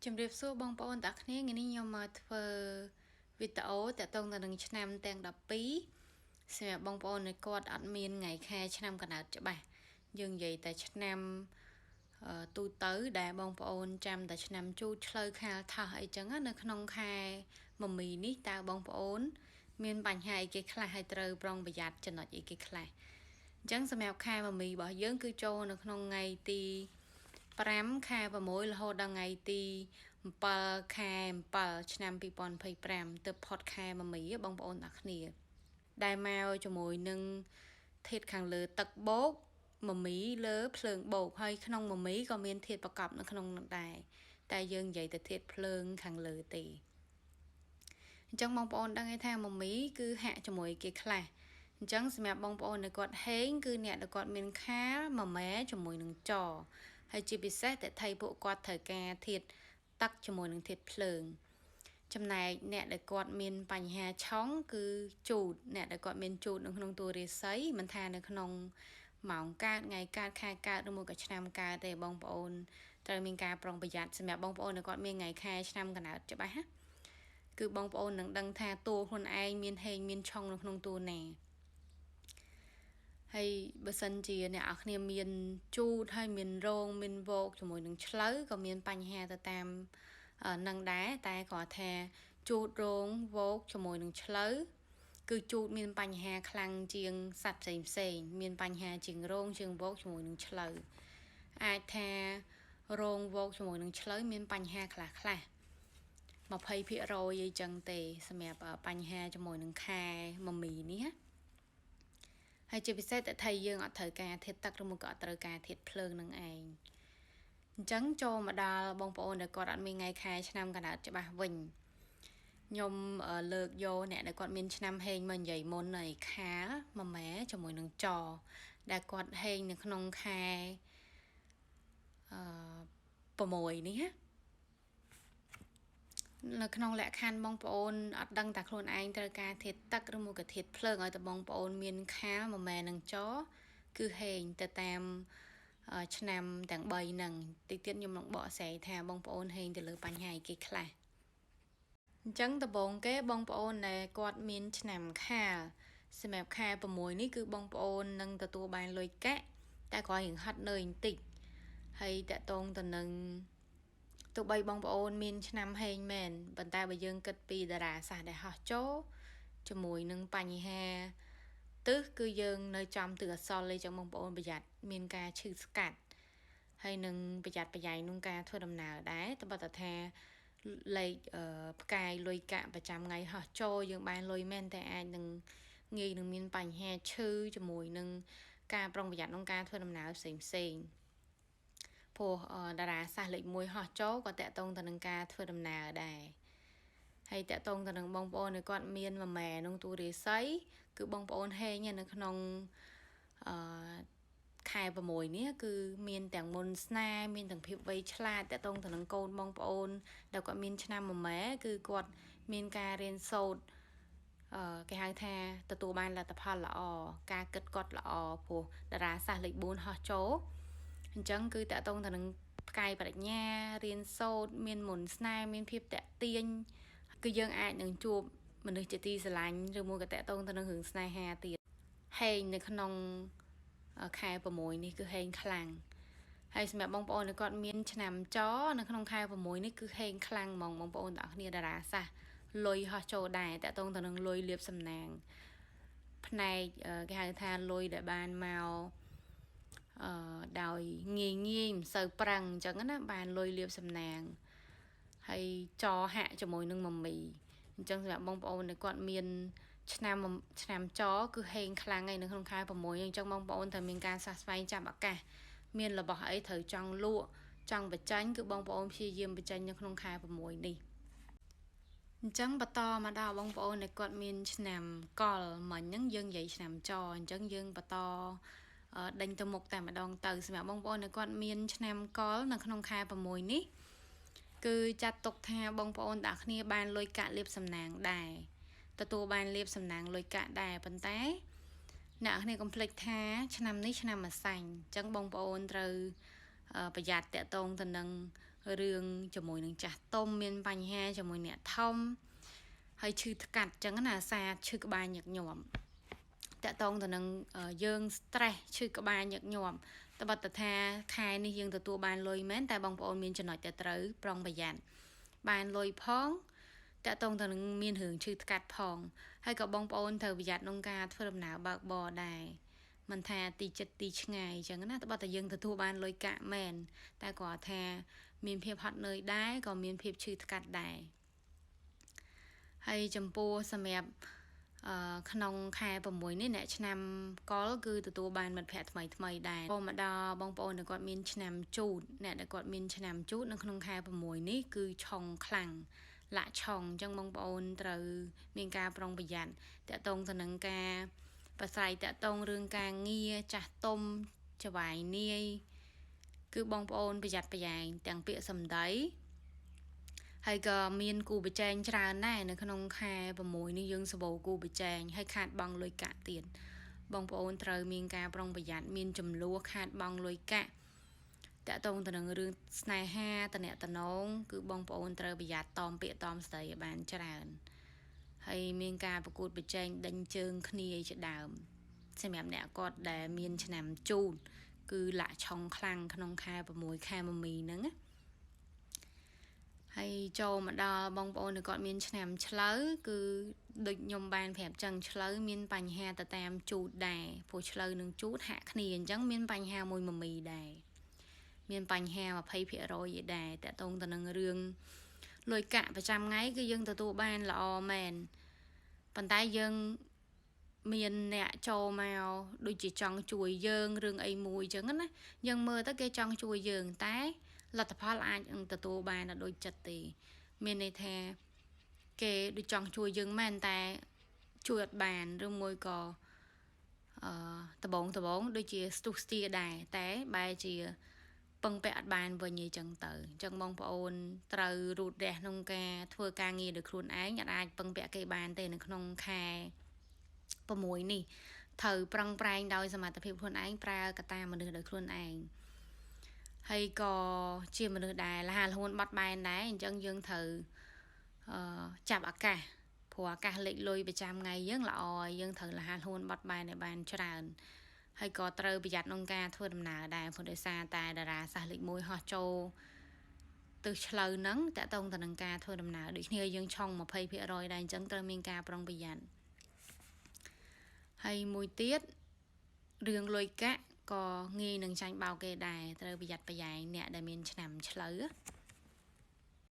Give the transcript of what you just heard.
ជំរាបសួរបងប្អូនទាំងគ្នាថ្ងៃនេះខ្ញុំមកធ្វើវីដេអូតាក់ទងទៅនឹងឆ្នាំទាំង12សម្រាប់បងប្អូនដែលគាត់អត់មានថ្ងៃខែឆ្នាំកំណើតច្បាស់យើងនិយាយតែឆ្នាំទូទៅដែលបងប្អូនចាំតែឆ្នាំជូតឆ្លូវខាលថោះអីចឹងនៅក្នុងខែមមីនេះតើបងប្អូនមានបញ្ហាអីគេខ្លះហើយត្រូវប្រុងប្រយ័ត្នចំណុចអីគេខ្លះអញ្ចឹងសម្រាប់ខែមមីរបស់យើងគឺចូលនៅក្នុងថ្ងៃទី5ខែ6រហូតដល់ថ្ងៃទី7ខែ7ឆ្នាំ2025ទៅផុតខែមមីបងប្អូនទាំងគ្នាដែលមកជាមួយនឹងធាតុខាងលើទឹកបោកមមីលើភ្លើងបោកហើយក្នុងមមីក៏មានធាតុប្រកបនៅក្នុងនោះដែរតែយើងនិយាយតែធាតុភ្លើងខាងលើទេអញ្ចឹងបងប្អូនដឹងទេថាមមីគឺហាក់ជាមួយគេខ្លះអញ្ចឹងសម្រាប់បងប្អូនដែលគាត់ហេងគឺអ្នកដែលគាត់មានខាលមួយម៉ែជាមួយនឹងចហើយជាពិសេសតែថៃពួកគាត់ត្រូវការធាតុទឹកជាមួយនឹងធាតុភ្លើងចំណែកអ្នកដែលគាត់មានបញ្ហាឆុងគឺជូតអ្នកដែលគាត់មានជូតនៅក្នុងតួរាសីមិនថានៅក្នុងម៉ោងកើតថ្ងៃកើតខែកើតឬមួយក៏ឆ្នាំកើតទេបងប្អូនត្រូវមានការប្រុងប្រយ័ត្នសម្រាប់បងប្អូនដែលគាត់មានថ្ងៃខែឆ្នាំកំណើតច្បាស់ណាគឺបងប្អូននឹងដឹងថាតួខ្លួនឯងមានហេងមានឆុងនៅក្នុងតួណាហើយបើសិនជាអ្នកនរគ្នាមានជូតហើយមានរោងមានវោកជាមួយនឹងឆ្លូវក៏មានបញ្ហាទៅតាមនឹងដែរតែគាត់ថាជូតរោងវោកជាមួយនឹងឆ្លូវគឺជូតមានបញ្ហាខ្លាំងជាងសត្វផ្សេងមានបញ្ហាជាងរោងជាងវោកជាមួយនឹងឆ្លូវអាចថារោងវោកជាមួយនឹងឆ្លូវមានបញ្ហាខ្លះ20%អីចឹងទេសម្រាប់បញ្ហាជាមួយនឹងខែមមីនេះហើយជាពិសេសតែថៃយើងអត់ត្រូវការធាតុទឹកឬមកក៏អត់ត្រូវការធាតុភ្លើងនឹងឯងអញ្ចឹងចូលមកដល់បងប្អូនដែលគាត់អត់មានថ្ងៃខែឆ្នាំកំណើតច្បាស់វិញខ្ញុំលើកយកអ្នកដែលគាត់មានឆ្នាំហេងមកនិយាយមុនហើយខាលមួយម៉ែជាមួយនឹងចដែលគាត់ហេងនៅក្នុងខែ6នេះនៅក្នុងលក្ខខណ្ឌបងប្អូនអត់ដឹងតែខ្លួនឯងត្រូវការធាតុទឹកឬមួយក៏ធាតុភ្លើងឲ្យតែបងប្អូនមានខាលមួយម៉ែនឹងចគឺហេងទៅតាមឆ្នាំទាំង3ហ្នឹងតិចទៀតខ្ញុំនឹងបកស្រាយថាបងប្អូនហេងទៅលើបញ្ហាអីគេខ្លះអញ្ចឹងដំបូងគេបងប្អូនដែលគាត់មានឆ្នាំខាលសម្រាប់ខែ6នេះគឺបងប្អូននឹងទទួលបានលុយកាក់តែគាត់រៀងហត់នឿយបន្តិចហើយតកតងទៅនឹងទោះបីបងប្អូនមានឆ្នាំហេងមែនប៉ុន្តែបើយើងគិតពីតារាសាស្ត្រដែលហោះចូលជាមួយនឹងបញ្ហាទិសគឺយើងនៅចំទិសអសលទេចឹងបងប្អូនប្រយ័ត្នមានការឈឺស្កាត់ហើយនឹងប្រយ័ត្នប្រយែងក្នុងការធ្វើដំណើរដែរតែបើថាលេខផ្កាយលុយកាក់ប្រចាំថ្ងៃហោះចូលយើងបានលុយមែនតែអាចនឹងងាយនឹងមានបញ្ហាឈឺជាមួយនឹងការប្រុងប្រយ័ត្នក្នុងការធ្វើដំណើរផ្សេងព្រោះតារាសាស្ត្រលេខ1ហោះចូលក៏តាក់ទងទៅនឹងការធ្វើដំណើរដែរហើយតាក់ទងទៅនឹងបងប្អូនដែលគាត់មានមួយម៉ែក្នុងតួរាសីគឺបងប្អូនហេងនៅក្នុងខែ6នេះគឺមានទាំងមុនស្នេហ៍មានទាំងភាពវៃឆ្លាតតាក់ទងទៅនឹងកូនបងប្អូនដែលគាត់មានឆ្នាំមួយម៉ែគឺគាត់មានការរៀនសូត្រគេហៅថាទទួលបានលទ្ធផលល្អការគិតគាត់ល្អព្រោះតារាសាស្ត្រលេខ4ហោះចូលអញ្ចឹងគឺតាក់ទងទៅនឹងផ្កាយប្រាជ្ញារៀនសូត្រមានមុនស្នេហ៍មានភាពតាក់ទាញគឺយើងអាចនឹងជួបមនុស្សជាទីស្រឡាញ់ឬមួយក៏តាក់ទងទៅនឹងរឿងស្នេហាទៀតហេងនៅក្នុងខែ6នេះគឺហេងខ្លាំងហើយសម្រាប់បងប្អូនដែលគាត់មានឆ្នាំចនៅក្នុងខែ6នេះគឺហេងខ្លាំងហ្មងបងប្អូនទាំងអស់គ្នាតារាសាស្ត្រលុយហោះចូលដែរតាក់ទងទៅនឹងលុយលៀបសំណាងផ្នែកគេហៅថាលុយដែលបានមកដោយងាយមិនសូវប្រឹងអញ្ចឹងណាបានលុយលៀបសំណាងហើយចហាក់ជាមួយនឹងមមីអញ្ចឹងសម្រាប់បងប្អូនដែលគាត់មានឆ្នាំចគឺហេងខ្លាំងហើយនៅក្នុងខែ6អញ្ចឹងបងប្អូនត្រូវមានការសះស្វែងចាប់ឱកាសមានរបស់អីត្រូវចង់លក់ចង់បញ្ចេញគឺបងប្អូនព្យាយាមបញ្ចេញនៅក្នុងខែ6នេះអញ្ចឹងបន្តមកដល់បងប្អូនដែលគាត់មានឆ្នាំកលមិញហ្នឹងយើងនិយាយឆ្នាំចអញ្ចឹងយើងបន្តដេញទៅមុខតែម្ដងទៅសម្រាប់បងប្អូនដែលគាត់មានឆ្នាំកលនៅក្នុងខែ6នេះគឺចាត់ទុកថាបងប្អូនទាំងគ្នាបានលុយកាក់លៀបសំណាងដែរទទួលបានលៀបសំណាងលុយកាក់ដែរប៉ុន្តែអ្នកគ្នាកុំភ្លេចថាឆ្នាំនេះឆ្នាំម្សាញ់អញ្ចឹងបងប្អូនត្រូវប្រយ័ត្នតាក់ទងទៅនឹង rương cho mùi nâng chả tôm miên bánh ha cho mùi nẹ thông hay chư cặt chẳng là xa chư các bài nhạc nhộm tạ tông thì nâng dương stress chư các bài nhạc nhộm ta bật tha khai ni dương tụi bàn lôi mến tại bóng ôn miên cho nói tới prong bài dàn bàn lôi phong tạ tông thì nâng miên hưởng chư cặt phong hay có bóng ôn thờ bài dàn nông ca thơ đầm nào bạc bò đài mình thà tì chật tì ngày chẳng là ta bật dương tụi bàn lôi cả mền ta có thà miền phiệp hot nơi đáy còn miền phiệp chư cặt đài hay chấm poสำหรับขนมคายประมวยนี่แหละชนำก็คือตัวบานมันแผดใหม่ได้พอมาดอบองปอนเด็กกอดมินชนำจูดเนี่ยเด็กกอดมินชนำจูดในขนมคายประมวยนี่คือช่องคลังละช่องจังบองปอนตรือมีการปรองประหยัดแต่ตรงถนนกาประใสแต่ตรงเรื่องการเงียจัดต้มจะไหวเนียคือบองปอนประหยัดประหยัดแต่งเปียสำได้hayก็มีนกูไปแจงจราแน่ในขนมคายประมวยนี่ยังสบู่กูไปแจงให้ขาดบังลอยกะเตียนบองปอนเตอมีการปรองประหยัดมีนจำลัวขาดบังลอยกะแต่ตรงตนึงเรื่องสไนห้าตะเนะตะน้องคือบองปอนเตอประหยัดตอมเปียตอมใส่บานจราให้มีการประกวดไปแจงดันเจิงคณีจะดามใช่ไหมเนี่ยก็ได้มีนชนำจูนคือละช่องคลังขนมคายประมวยคายมามีนึงhay cho mà đo bong bồn được gọi miên chém chớ cứ được nhom bàn phèm chẳng chớ miên bánh ha ta tam chuột đài phô chớ nương chút hạ khniền chẳng miên bánh ha mùi mì đài miên bánh ha mà phay phệ rồi vậy đài tại tông ta nương rương lôi cạ và trăm ngày cái dân ta tu ban là o mền bàn tay dân miền nè cho màu đôi chỉ tròn chuối dân rương ấy mùi chẳng á dân mơ tới cái tròn chuối dân tái là tập hóa lại từ tù bài là đôi chật thì miền này thè kê đôi chọn chui dương men ta chui bàn rồi môi cò tờ bốn đôi chia stuxi đài té bài chia bưng bẹt bàn vừa như chân tử chân mong ôn từ rụt đẹp nông ca thưa ca nghi được luôn ái nhặt ai bưng bẹt cây bàn tên được nông khai bờ mũi nè thử prang prang đôi xem mà tập hiệp luôn ái pra cả ta mà được luôn ái hay có chia mà được đài là hà hôn bắt bài đá chân dương thử chạp ở cả phùa cả lệnh lôi bị trăm ngày dân là oi dân thử là hà hôn bắt bài này bàn cho đàn hay có trơ bị giặt nông ca thua đầm nào đài phun đời xa tài đà ra xa lệnh môi họ trâu từ lời nắng tại tông từ nông ca thua đầm nào để nghe dân trong mà phê phía rồi đài chân trơ miên ca prong bị giặt hay mùi tiết riêng lôi cá có nghi nâng tranh bao kê đài tơ bị giặt bị dài nè để mình nằm chớ